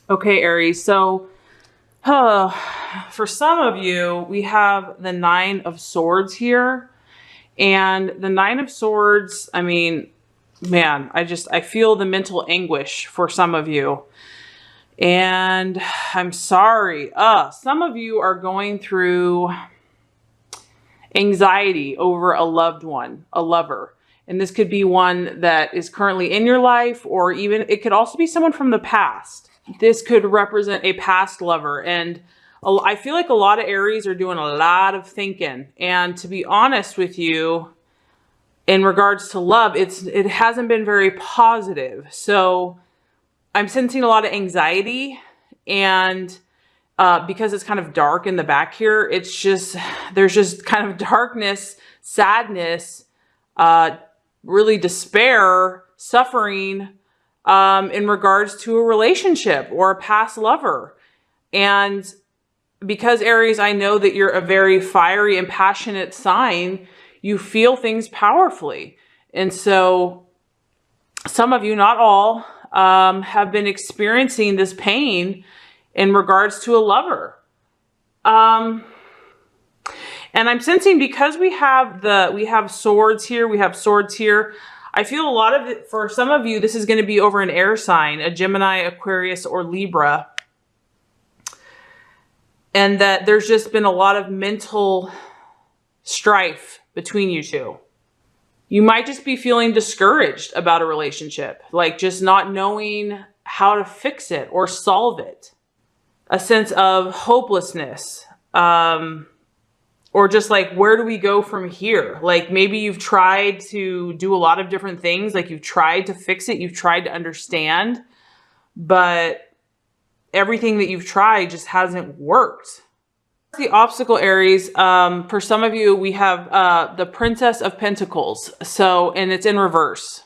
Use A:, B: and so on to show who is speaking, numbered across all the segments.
A: Okay, Aries. So for some of you, we have the Nine of Swords here. And the Nine of Swords, I mean, man, I feel the mental anguish for some of you. And I'm sorry. Some of you are going through anxiety over a loved one, a lover. And this could be one that is currently in your life, or even it could also be someone from the past. This could represent a past lover. And I feel like a lot of Aries are doing a lot of thinking. And to be honest with you, in regards to love, it hasn't been very positive. So I'm sensing a lot of anxiety, and because it's kind of dark in the back here, there's just kind of darkness, sadness, really despair, suffering in regards to a relationship or a past lover. And because Aries, I know that you're a very fiery and passionate sign, you feel things powerfully. And so some of you, not all, have been experiencing this pain in regards to a lover. And I'm sensing, because we have swords here, I feel a lot of it, for some of you, this is going to be over an air sign, a Gemini, Aquarius, or Libra. And that there's just been a lot of mental strife between you two. You might just be feeling discouraged about a relationship, like just not knowing how to fix it or solve it. A sense of hopelessness, or just like, where do we go from here? Like maybe you've tried to do a lot of different things, like you've tried to fix it, you've tried to understand, but everything that you've tried just hasn't worked. The obstacle, Aries, for some of you, we have the Princess of Pentacles. And it's in reverse.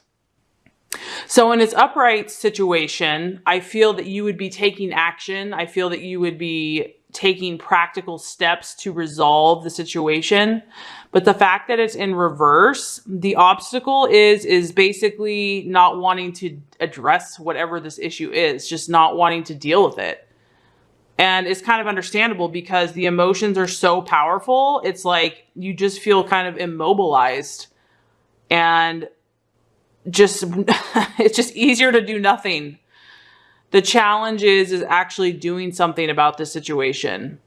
A: So in its upright situation, I feel that you would be taking action. I feel that you would be taking practical steps to resolve the situation. But the fact that it's in reverse, the obstacle is basically not wanting to address whatever this issue is, just not wanting to deal with it. And it's kind of understandable because the emotions are so powerful. It's like you just feel kind of immobilized, and just it's just easier to do nothing. The challenge is actually doing something about the situation.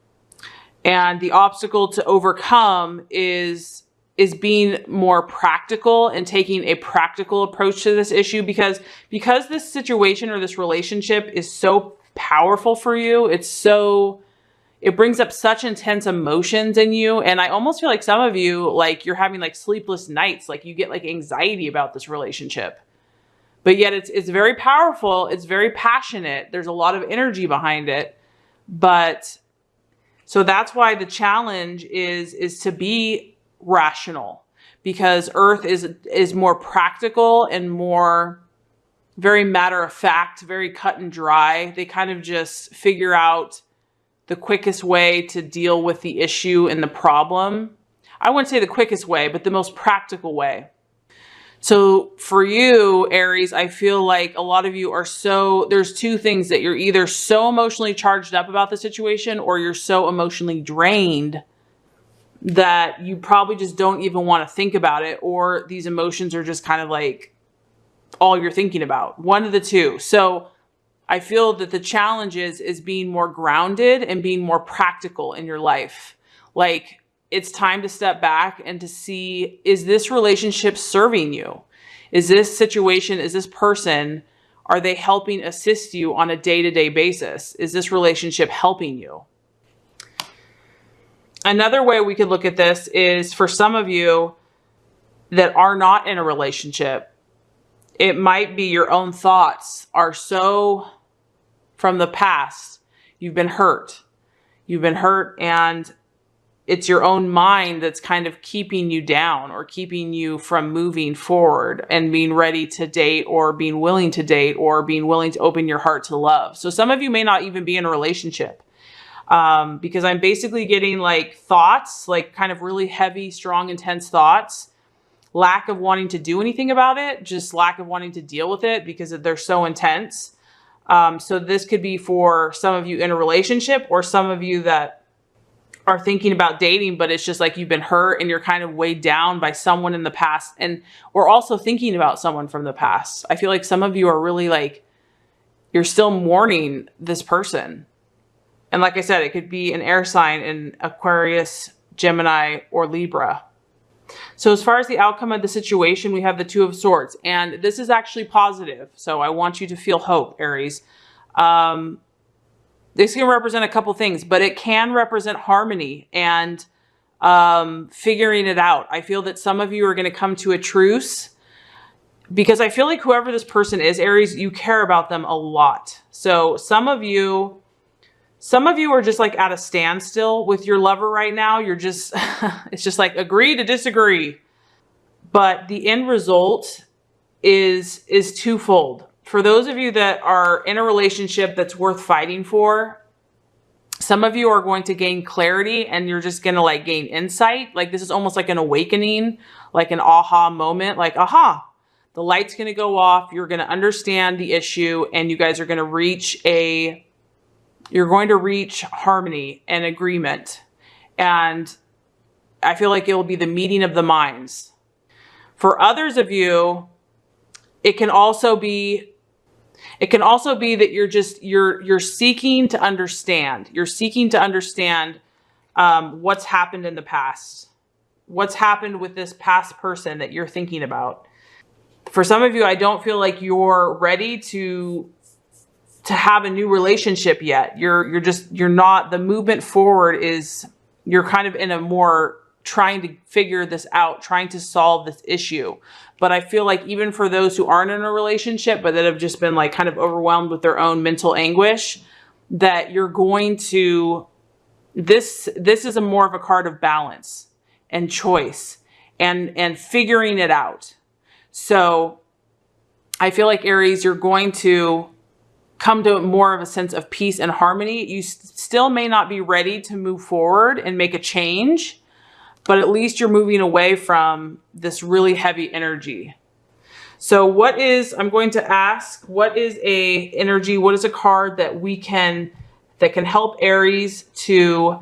A: And the obstacle to overcome is being more practical and taking a practical approach to this issue, because this situation or this relationship is so powerful for you. It brings up such intense emotions in you. And I almost feel like some of you, like you're having like sleepless nights, like you get like anxiety about this relationship, but yet it's very powerful. It's very passionate. There's a lot of energy behind it. But so that's why the challenge is to be rational, because Earth is more practical and more very matter of fact, very cut and dry. They kind of just figure out the quickest way to deal with the issue and the problem. I wouldn't say the quickest way, but the most practical way. So for you, Aries, I feel like a lot of you are there's two things: that you're either so emotionally charged up about the situation, or you're so emotionally drained that you probably just don't even want to think about it, or these emotions are just kind of like all you're thinking about. One of the two. So I feel that the challenge is being more grounded and being more practical in your life. Like it's time to step back and to see, is this relationship serving you? Is this situation, is this person, are they helping assist you on a day-to-day basis? Is this relationship helping you? Another way we could look at this is, for some of you that are not in a relationship, it might be your own thoughts are so from the past. You've been hurt. And it's your own mind that's kind of keeping you down, or keeping you from moving forward and being ready to date, or being willing to date, or being willing to open your heart to love. So some of you may not even be in a relationship, because I'm basically getting like thoughts, like kind of really heavy, strong, intense thoughts. Lack of wanting to do anything about it, just lack of wanting to deal with it because they're so intense. So this could be for some of you in a relationship, or some of you that are thinking about dating, but it's just like you've been hurt and you're kind of weighed down by someone in the past, and or also thinking about someone from the past. I feel like some of you are really like, you're still mourning this person. And like I said, it could be an air sign in Aquarius, Gemini, or Libra. So as far as the outcome of the situation, we have the Two of Swords, and this is actually positive. So I want you to feel hope, Aries. This can represent a couple things, but it can represent harmony and figuring it out. I feel that some of you are going to come to a truce, because I feel like whoever this person is, Aries, you care about them a lot. So some of you are just like at a standstill with your lover right now. You're just, it's just like agree to disagree. But the end result is twofold. For those of you that are in a relationship that's worth fighting for, some of you are going to gain clarity, and you're just going to like gain insight. Like this is almost like an awakening, like an aha moment, like, aha, the light's going to go off. You're going to understand the issue, and you guys are going to reach harmony and agreement. And I feel like it will be the meeting of the minds. For others of you, it can also be that you're seeking to understand. You're seeking to understand what's happened in the past. What's happened with this past person that you're thinking about. For some of you, I don't feel like you're ready to have a new relationship yet. You're not, the movement forward is, you're kind of in a more trying to figure this out, trying to solve this issue. But I feel like even for those who aren't in a relationship, but that have just been like kind of overwhelmed with their own mental anguish, that you're going to, this is a more of a card of balance and choice and figuring it out. So I feel like, Aries, you're going to come to more of a sense of peace and harmony. You still may not be ready to move forward and make a change, but at least you're moving away from this really heavy energy. So I'm going to ask, what is a energy, what is a card that can help Aries to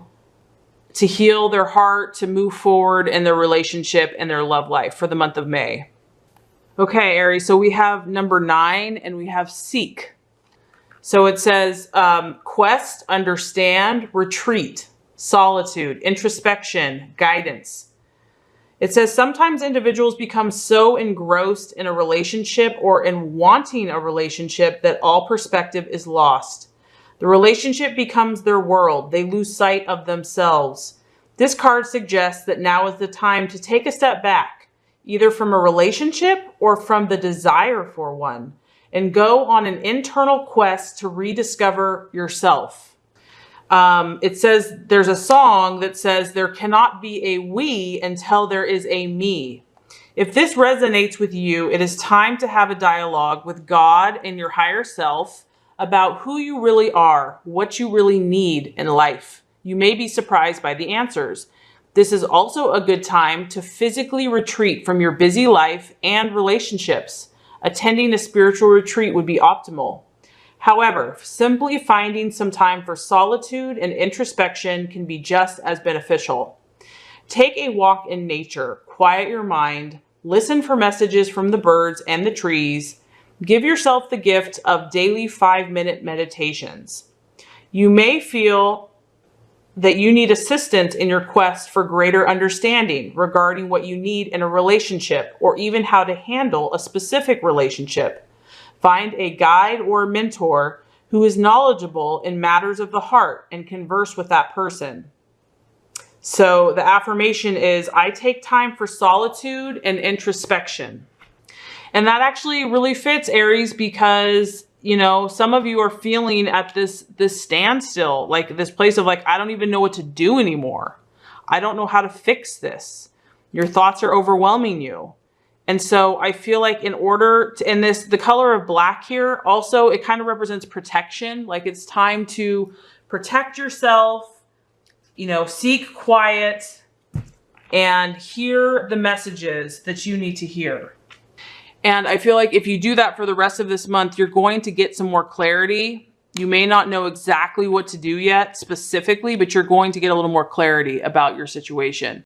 A: heal their heart, to move forward in their relationship and their love life for the month of May? Okay, Aries, so we have number 9 and we have seek. So it says quest, understand, retreat, solitude, introspection, guidance. It says sometimes individuals become so engrossed in a relationship or in wanting a relationship that all perspective is lost. The relationship becomes their world. They lose sight of themselves. This card suggests that now is the time to take a step back, either from a relationship or from the desire for one, and go on an internal quest to rediscover yourself. It says, there's a song that says, there cannot be a we until there is a me. If this resonates with you, it is time to have a dialogue with God and your higher self about who you really are, what you really need in life. You may be surprised by the answers. This is also a good time to physically retreat from your busy life and relationships. Attending a spiritual retreat would be optimal. However, simply finding some time for solitude and introspection can be just as beneficial. Take a walk in nature, quiet your mind, listen for messages from the birds and the trees. Give yourself the gift of daily 5-minute meditations. You may feel that you need assistance in your quest for greater understanding regarding what you need in a relationship, or even how to handle a specific relationship. Find a guide or a mentor who is knowledgeable in matters of the heart and converse with that person. So the affirmation is, I take time for solitude and introspection. And that actually really fits, Aries, because, you know, some of you are feeling at this standstill, like this place of like, I don't even know what to do anymore. I don't know how to fix this. Your thoughts are overwhelming you. And so I feel like in order to, in this, the color of black here, also, it kind of represents protection. Like it's time to protect yourself, you know, seek quiet and hear the messages that you need to hear. And I feel like if you do that for the rest of this month, you're going to get some more clarity. You may not know exactly what to do yet specifically, but you're going to get a little more clarity about your situation.